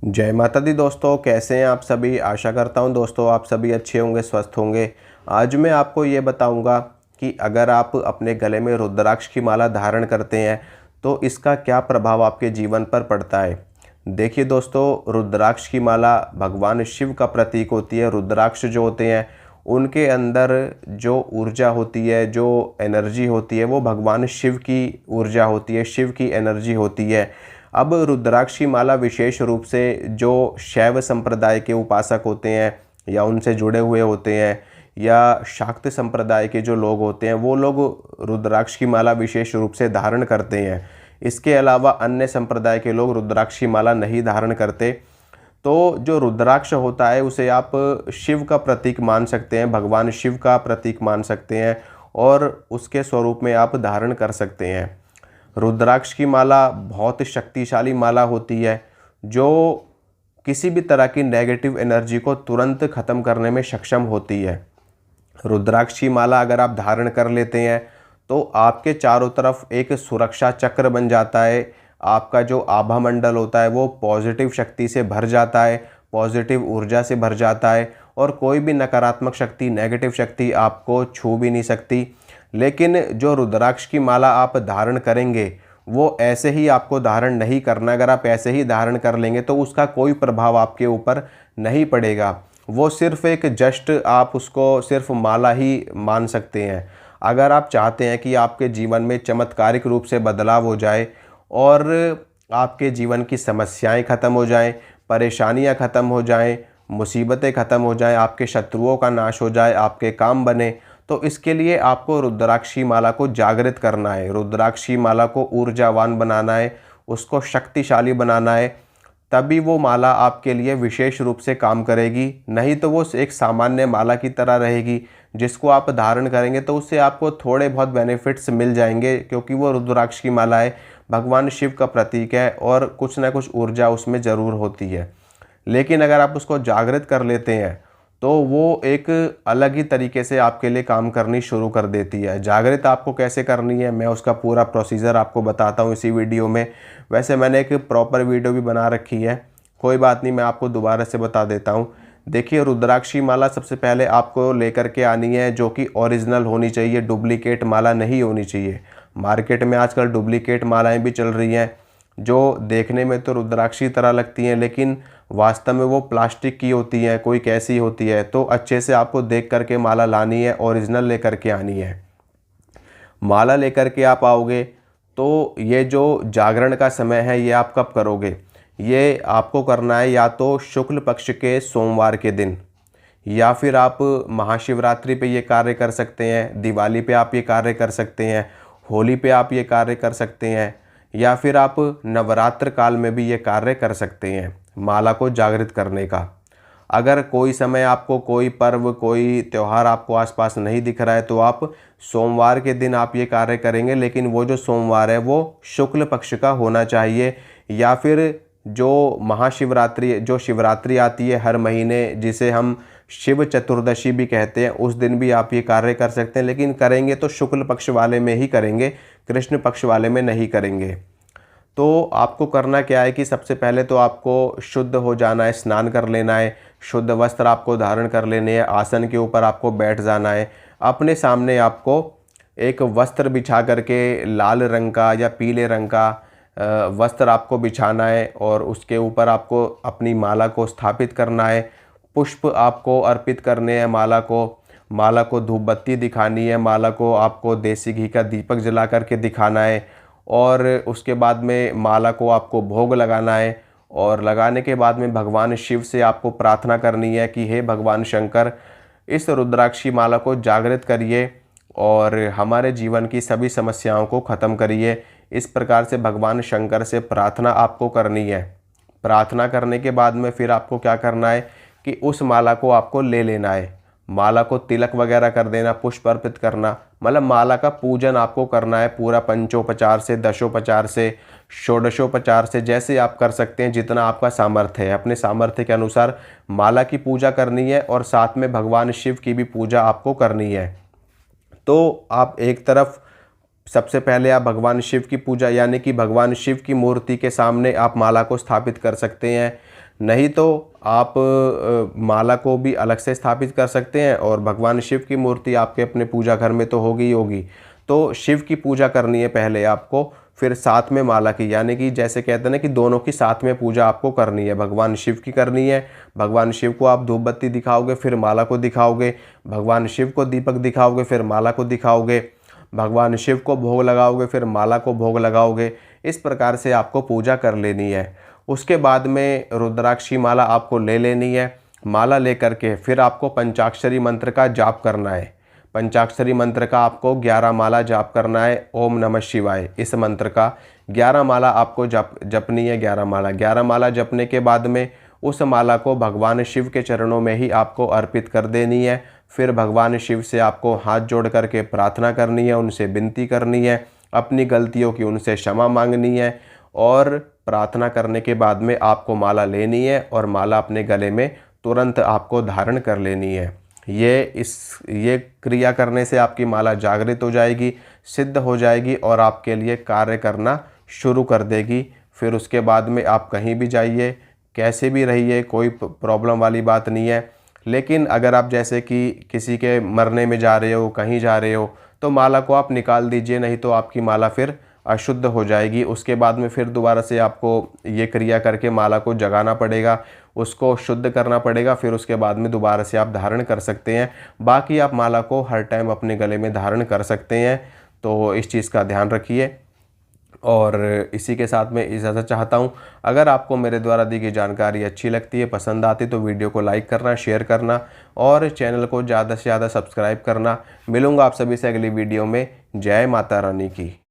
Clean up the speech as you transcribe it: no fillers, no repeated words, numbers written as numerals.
जय माता दी दोस्तों, कैसे हैं आप सभी। आशा करता हूं दोस्तों आप सभी अच्छे होंगे, स्वस्थ होंगे। आज मैं आपको ये बताऊंगा कि अगर आप अपने गले में रुद्राक्ष की माला धारण करते हैं तो इसका क्या प्रभाव आपके जीवन पर पड़ता है। देखिए दोस्तों, रुद्राक्ष की माला भगवान शिव का प्रतीक होती है। रुद्राक्ष जो होते हैं उनके अंदर जो ऊर्जा होती है, जो एनर्जी होती है, वो भगवान शिव की ऊर्जा होती है, शिव की एनर्जी होती है। अब रुद्राक्ष की माला विशेष रूप से जो शैव संप्रदाय के उपासक होते हैं या उनसे जुड़े हुए होते हैं या शाक्त संप्रदाय के जो लोग होते हैं वो लोग रुद्राक्ष की माला विशेष रूप से धारण करते हैं। इसके अलावा अन्य संप्रदाय के लोग रुद्राक्ष की माला नहीं धारण करते। तो जो रुद्राक्ष होता है उसे आप शिव का प्रतीक मान सकते हैं, भगवान शिव का प्रतीक मान सकते हैं और उसके स्वरूप में आप धारण कर सकते हैं। रुद्राक्ष की माला बहुत शक्तिशाली माला होती है जो किसी भी तरह की नेगेटिव एनर्जी को तुरंत ख़त्म करने में सक्षम होती है। रुद्राक्ष की माला अगर आप धारण कर लेते हैं तो आपके चारों तरफ एक सुरक्षा चक्र बन जाता है। आपका जो आभा मंडल होता है वो पॉजिटिव शक्ति से भर जाता है, पॉजिटिव ऊर्जा से भर जाता है और कोई भी नकारात्मक शक्ति, नेगेटिव शक्ति आपको छू भी नहीं सकती। लेकिन जो रुद्राक्ष की माला आप धारण करेंगे वो ऐसे ही आपको धारण नहीं करना। अगर आप ऐसे ही धारण कर लेंगे तो उसका कोई प्रभाव आपके ऊपर नहीं पड़ेगा। वो सिर्फ एक जस्ट आप उसको सिर्फ माला ही मान सकते हैं। अगर आप चाहते हैं कि आपके जीवन में चमत्कारिक रूप से बदलाव हो जाए और आपके जीवन की समस्याएं ख़त्म हो जाएं, परेशानियां ख़त्म हो जाएं, मुसीबतें ख़त्म हो जाएं, आपके शत्रुओं का नाश हो जाए, आपके काम बने, तो इसके लिए आपको रुद्राक्ष की माला को जागृत करना है। रुद्राक्ष की माला को ऊर्जावान बनाना है, उसको शक्तिशाली बनाना है, तभी वो माला आपके लिए विशेष रूप से काम करेगी। नहीं तो वो एक सामान्य माला की तरह रहेगी जिसको आप धारण करेंगे तो उससे आपको थोड़े बहुत बेनिफिट्स मिल जाएंगे, क्योंकि वो रुद्राक्ष की माला है, भगवान शिव का प्रतीक है और कुछ ना कुछ ऊर्जा उसमें ज़रूर होती है। लेकिन अगर आप उसको जागृत कर लेते हैं तो वो एक अलग ही तरीके से आपके लिए काम करनी शुरू कर देती है। जागृत आपको कैसे करनी है मैं उसका पूरा प्रोसीजर आपको बताता हूँ इसी वीडियो में। वैसे मैंने एक प्रॉपर वीडियो भी बना रखी है, कोई बात नहीं, मैं आपको दोबारा से बता देता हूँ। देखिए, रुद्राक्ष की माला सबसे पहले आपको लेकर के आनी है जो कि ओरिजिनल होनी चाहिए, डुप्लीकेट माला नहीं होनी चाहिए। मार्केट में आजकल डुप्लीकेट मालाएँ भी चल रही हैं जो देखने में तो रुद्राक्ष की तरह लगती हैं लेकिन वास्तव में वो प्लास्टिक की होती हैं, कोई कैसी होती है। तो अच्छे से आपको देख करके माला लानी है, ओरिजिनल लेकर के आनी है। माला लेकर के आप आओगे तो ये जो जागरण का समय है ये आप कब करोगे, ये आपको करना है या तो शुक्ल पक्ष के सोमवार के दिन, या फिर आप महाशिवरात्रि पे ये कार्य कर सकते हैं, दिवाली पे आप ये कार्य कर सकते हैं, होली पे आप ये कार्य कर सकते हैं, या फिर आप नवरात्र काल में भी ये कार्य कर सकते हैं माला को जागृत करने का। अगर कोई समय आपको, कोई पर्व, कोई त्यौहार आपको आसपास नहीं दिख रहा है तो आप सोमवार के दिन आप ये कार्य करेंगे, लेकिन वो जो सोमवार है वो शुक्ल पक्ष का होना चाहिए। या फिर जो महाशिवरात्रि, जो शिवरात्रि आती है हर महीने जिसे हम शिव चतुर्दशी भी कहते हैं, उस दिन भी आप ये कार्य कर सकते हैं, लेकिन करेंगे तो शुक्ल पक्ष वाले में ही करेंगे, कृष्ण पक्ष वाले में नहीं करेंगे। तो आपको करना क्या है कि सबसे पहले तो आपको शुद्ध हो जाना है, स्नान कर लेना है, शुद्ध वस्त्र आपको धारण कर लेने हैं, आसन के ऊपर आपको बैठ जाना है। अपने सामने आपको एक वस्त्र बिछा करके लाल रंग का या पीले रंग का वस्त्र आपको बिछाना है और उसके ऊपर आपको अपनी माला को स्थापित करना है। पुष्प आपको अर्पित करने हैं माला को धूप बत्ती दिखानी है, माला को आपको देसी घी का दीपक जला करके दिखाना है और उसके बाद में माला को आपको भोग लगाना है। और लगाने के बाद में भगवान शिव से आपको प्रार्थना करनी है कि हे भगवान शंकर, इस रुद्राक्ष की माला को जागृत करिए और हमारे जीवन की सभी समस्याओं को ख़त्म करिए। इस प्रकार से भगवान शंकर से प्रार्थना आपको करनी है। प्रार्थना करने के बाद में फिर आपको क्या करना है कि उस माला को आपको ले लेना है, माला को तिलक वगैरह कर देना, पुष्प अर्पित करना, मतलब माला का पूजन आपको करना है पूरा पंचोपचार से, दशोपचार से, षोडशोपचार से, जैसे आप कर सकते हैं, जितना आपका सामर्थ्य है। अपने सामर्थ्य के अनुसार माला की पूजा करनी है और साथ में भगवान शिव की भी पूजा आपको करनी है। तो आप एक तरफ सबसे पहले आप भगवान शिव की पूजा यानी कि भगवान शिव की मूर्ति के सामने आप माला को स्थापित कर सकते हैं। नहीं तो आप माला को भी अलग से स्थापित कर सकते हैं और भगवान शिव की मूर्ति आपके अपने पूजा घर में तो होगी ही होगी। तो शिव की पूजा करनी है पहले आपको, फिर साथ में माला की, यानी कि जैसे कहते हैं ना कि दोनों की साथ में पूजा आपको करनी है। भगवान शिव की करनी है, भगवान शिव को आप धूप बत्ती दिखाओगे, फिर माला को दिखाओगे, भगवान शिव को दीपक दिखाओगे, फिर माला को दिखाओगे, भगवान शिव को भोग लगाओगे, फिर माला को भोग लगाओगे। इस प्रकार से आपको पूजा कर लेनी है। उसके बाद में रुद्राक्ष की माला आपको ले लेनी है। माला लेकर के फिर आपको पंचाक्षरी मंत्र का जाप करना है। पंचाक्षरी मंत्र का आपको 11 माला जाप करना है। ओम नमः शिवाय इस मंत्र का 11 माला आपको जपनी है। 11 माला जपने के बाद में उस माला को भगवान शिव के चरणों में ही आपको अर्पित कर देनी है। फिर भगवान शिव से आपको हाथ जोड़ करके प्रार्थना करनी है, उनसे विनती करनी है, अपनी गलतियों की उनसे क्षमा मांगनी है और प्रार्थना करने के बाद में आपको माला लेनी है और माला अपने गले में तुरंत आपको धारण कर लेनी है। ये क्रिया करने से आपकी माला जागृत हो जाएगी, सिद्ध हो जाएगी और आपके लिए कार्य करना शुरू कर देगी। फिर उसके बाद में आप कहीं भी जाइए, कैसे भी रहिए, कोई प्रॉब्लम वाली बात नहीं है। लेकिन अगर आप जैसे कि किसी के मरने में जा रहे हो, कहीं जा रहे हो, तो माला को आप निकाल दीजिए, नहीं तो आपकी माला फिर अशुद्ध हो जाएगी। उसके बाद में फिर दोबारा से आपको ये क्रिया करके माला को जगाना पड़ेगा, उसको शुद्ध करना पड़ेगा। फिर उसके बाद में दोबारा से आप धारण कर सकते हैं। बाकी आप माला को हर टाइम अपने गले में धारण कर सकते हैं। तो इस चीज़ का ध्यान रखिए और इसी के साथ मैं इजाज़त चाहता हूँ। अगर आपको मेरे द्वारा दी गई जानकारी अच्छी लगती है, पसंद आती, तो वीडियो को लाइक करना, शेयर करना और चैनल को ज़्यादा से ज़्यादा सब्सक्राइब करना। मिलूँगा आप सभी से अगली वीडियो में। जय माता रानी की।